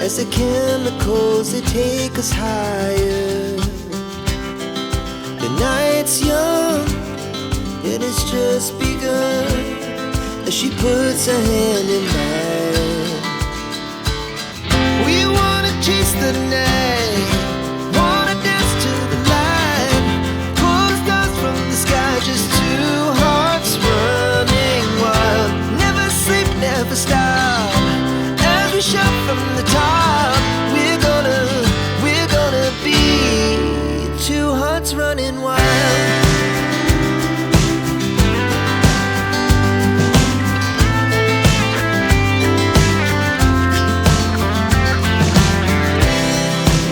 as the chemicals they take us higher. The night's young, it has just begun, as she puts her hand in mine. We wanna chase the night, wanna dance to the light, pull the stars from the sky, just two hearts running wild. Never sleep, never stop, as we shout from the top. We're gonna be two hearts running wild.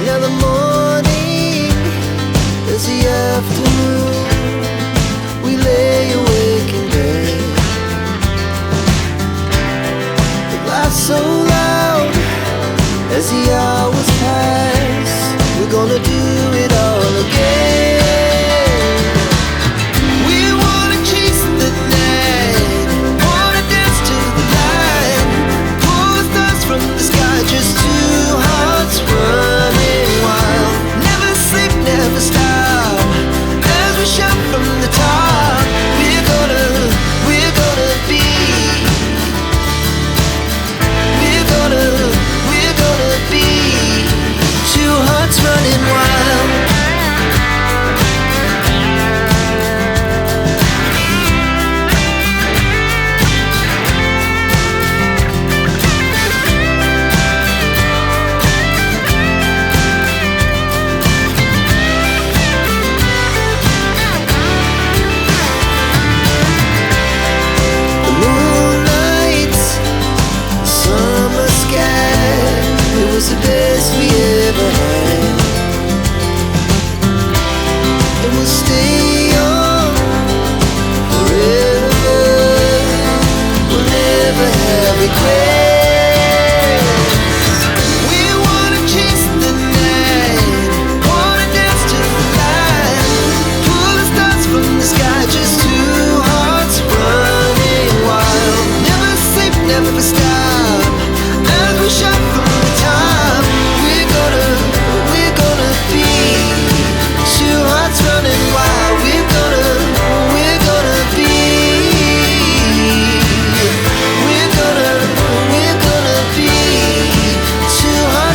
Now the morning is the afternoon, we lay awake in bed. The laughs so loud as the